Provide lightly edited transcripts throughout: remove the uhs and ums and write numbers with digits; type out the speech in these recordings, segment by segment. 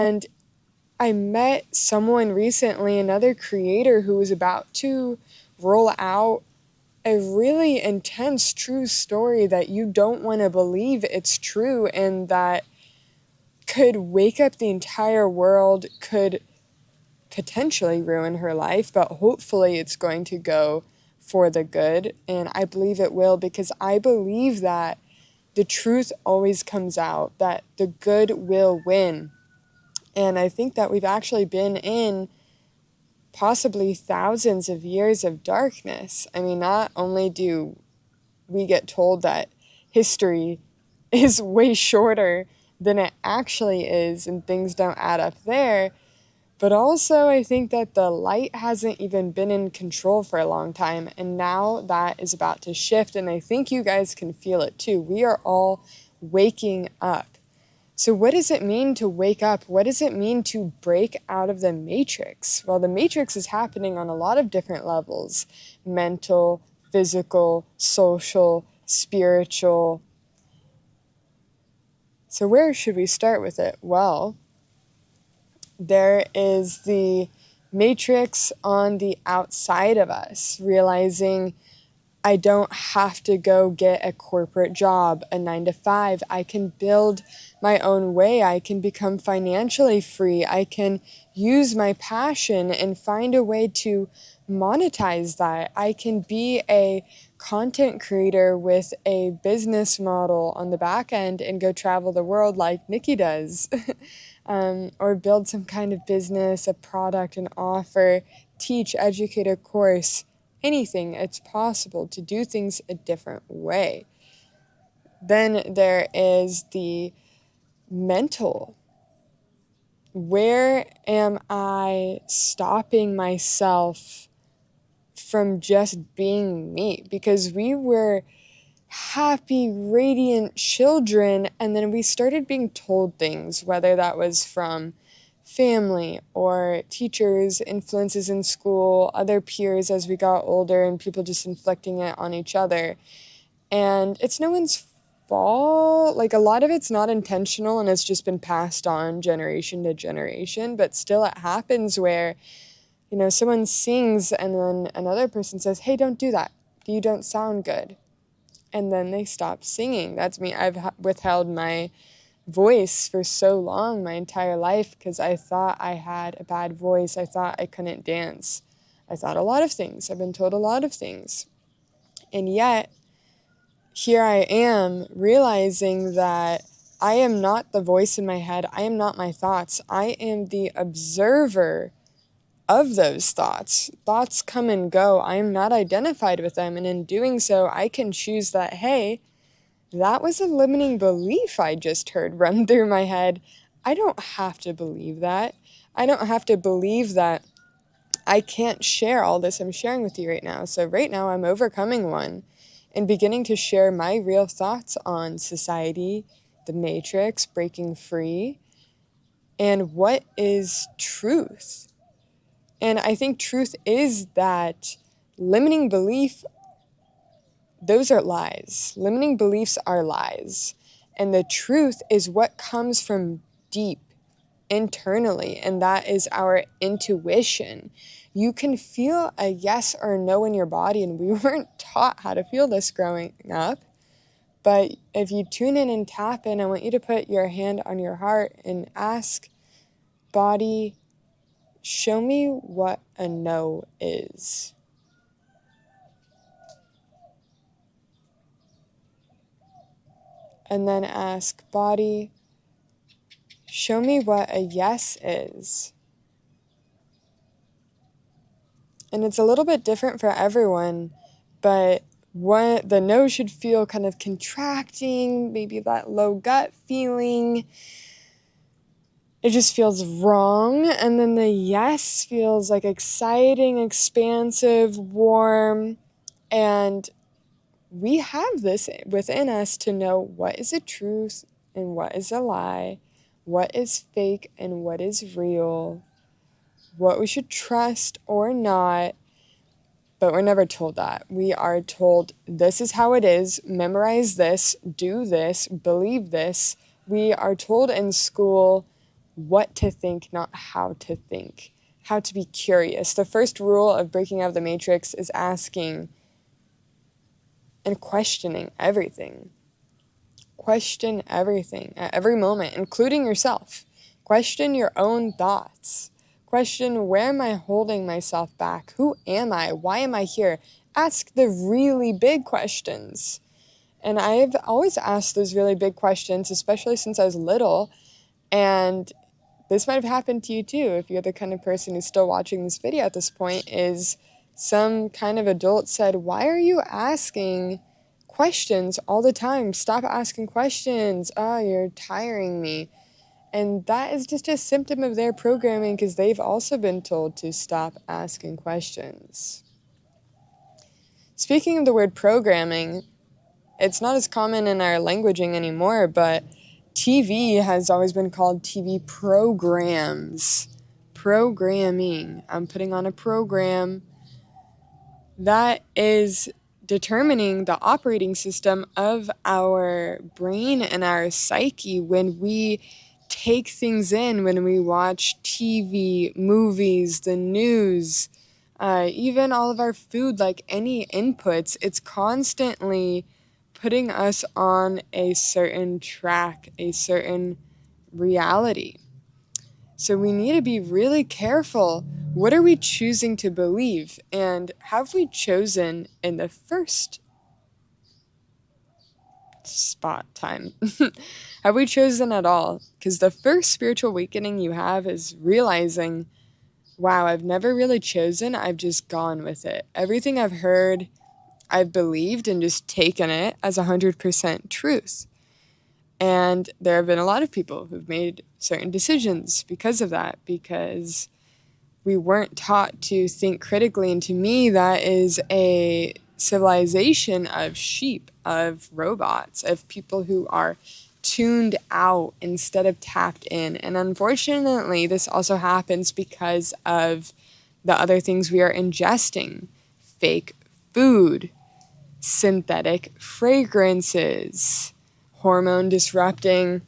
And I met someone recently, another creator, who was about to roll out a really intense true story that you don't want to believe it's true, and that could wake up the entire world, could potentially ruin her life, but hopefully it's going to go for the good. And I believe it will, because I believe that the truth always comes out, that the good will win. And I think that we've actually been in possibly thousands of years of darkness. I mean, not only do we get told that history is way shorter than it actually is and things don't add up there, but also I think that the light hasn't even been in control for a long time, and now that is about to shift, and I think you guys can feel it too. We are all waking up. So what does it mean to wake up? What does it mean to break out of the matrix? Well, the matrix is happening on a lot of different levels: mental, physical, social, spiritual. So where should we start with it? Well, there is the matrix on the outside of us, realizing I don't have to go get a corporate job, a 9 to 5. I can build my own way. I can become financially free. I can use my passion and find a way to monetize that. I can be a content creator with a business model on the back end and go travel the world like Nikki does. Or build some kind of business, a product, an offer, teach, educate, a course. Anything. It's possible to do things a different way. Then there is the mental. Where am I stopping myself from just being me? Because we were happy, radiant children, and then we started being told things, whether that was from family or teachers, influences in school, other peers as we got older, and people just inflicting it on each other. And it's no one's fault. Like, a lot of it's not intentional and it's just been passed on generation to generation, but still it happens where, someone sings and then another person says, "Hey, don't do that. You don't sound good." And then they stop singing. That's me. I've withheld my voice for so long, my entire life, because I thought I had a bad voice. I thought I couldn't dance. I thought a lot of things. I've been told a lot of things. And yet, here I am realizing that I am not the voice in my head. I am not my thoughts. I am the observer of those thoughts. Thoughts come and go. I am not identified with them. And in doing so, I can choose that, hey, that was a limiting belief I just heard run through my head. I don't have to believe that. I don't have to believe that I can't share all this I'm sharing with you right now. So right now I'm overcoming one and beginning to share my real thoughts on society, the matrix, breaking free, and what is truth. And I think truth is that limiting belief, those are lies. Limiting beliefs are lies. And the truth is what comes from deep internally, and that is our intuition. You can feel a yes or no in your body, and we weren't taught how to feel this growing up. But if you tune in and tap in, I want you to put your hand on your heart and ask, body, show me what a no is. And then ask, body, show me what a yes is. And it's a little bit different for everyone, but the no should feel kind of contracting, maybe that low gut feeling. It just feels wrong. And then the yes feels like exciting, expansive, warm. And we have this within us to know what is a truth and what is a lie, what is fake and what is real, what we should trust or not. But we're never told that. We are told this is how it is, memorize this, do this, believe this. We are told in school what to think, not how to think, how to be curious. The first rule of breaking out of the matrix is asking and questioning everything. Question everything at every moment, including yourself. Question your own thoughts. Question, where am I holding myself back? Who am I? Why am I here? Ask the really big questions. And I've always asked those really big questions, especially since I was little. And this might have happened to you too, if you're the kind of person who's still watching this video at this point, is some kind of adult said, why are you asking questions all the time? Stop asking questions. Oh, you're tiring me. And that is just a symptom of their programming, because they've also been told to stop asking questions. Speaking of the word programming, it's not as common in our languaging anymore, but TV has always been called TV programs. Programming. I'm putting on a program. That is determining the operating system of our brain and our psyche when we take things in, when we watch TV, movies, the news, even all of our food, like any inputs. It's constantly putting us on a certain track, a certain reality. So we need to be really careful. What are we choosing to believe? And have we chosen in the first time? Have we chosen at all? Because the first spiritual awakening you have is realizing, wow, I've never really chosen. I've just gone with it. Everything I've heard, I've believed and just taken it as 100% truth. And there have been a lot of people who've made certain decisions because of that, because we weren't taught to think critically. And to me, that is a civilization of sheep, of robots, of people who are tuned out instead of tapped in. And unfortunately, this also happens because of the other things we are ingesting: fake food, synthetic fragrances, hormone disrupting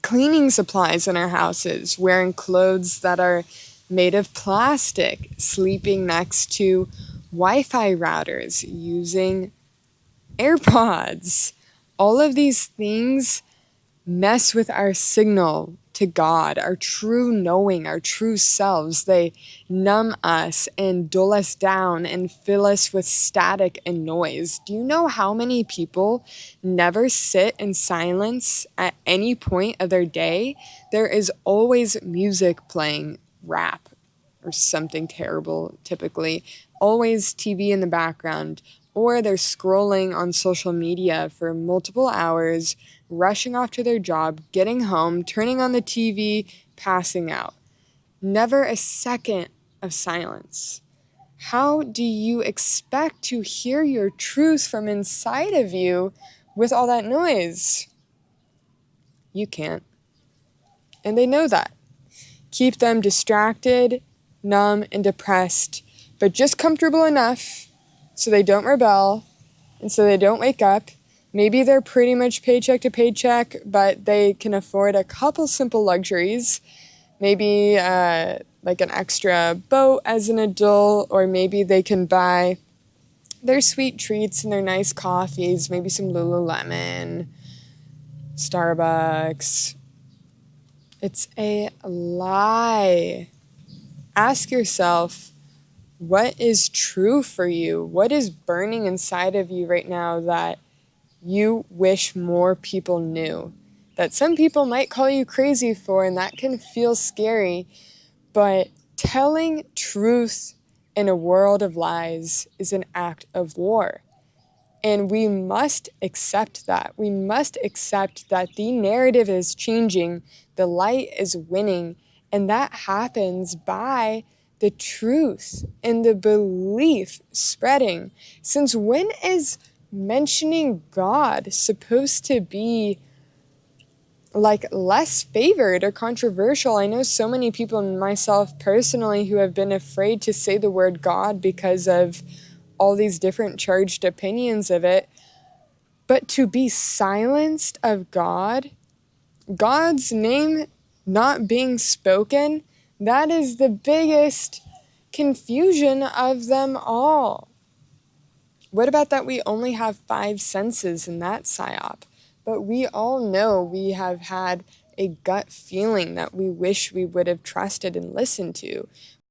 cleaning supplies in our houses, wearing clothes that are made of plastic, sleeping next to Wi-Fi routers, using AirPods. All of these things mess with our signal to God, our true knowing, our true selves. They numb us and dull us down and fill us with static and noise. Do you know how many people never sit in silence at any point of their day? There is always music playing, rap or something terrible, typically. Always TV in the background. Or they're scrolling on social media for multiple hours, rushing off to their job, getting home, turning on the TV, passing out. Never a second of silence. How do you expect to hear your truth from inside of you with all that noise? You can't. And they know that. Keep them distracted, numb, and depressed, but just comfortable enough so they don't rebel and so they don't wake up. Maybe they're pretty much paycheck to paycheck, but they can afford a couple simple luxuries. Maybe like an extra boat as an adult, or maybe they can buy their sweet treats and their nice coffees, maybe some Lululemon, Starbucks. It's a lie. Ask yourself, what is true for you? What is burning inside of you right now that you wish more people knew? That some people might call you crazy for, and that can feel scary, but telling truth in a world of lies is an act of war. And we must accept that. We must accept that the narrative is changing, the light is winning, and that happens by the truth and the belief spreading. Since when is mentioning God supposed to be like less favored or controversial? I know so many people, and myself personally, who have been afraid to say the word God because of all these different charged opinions of it. But to be silenced of God, God's name not being spoken, that is the biggest confusion of them all. What about that we only have 5 senses in that psyop? But we all know we have had a gut feeling that we wish we would have trusted and listened to.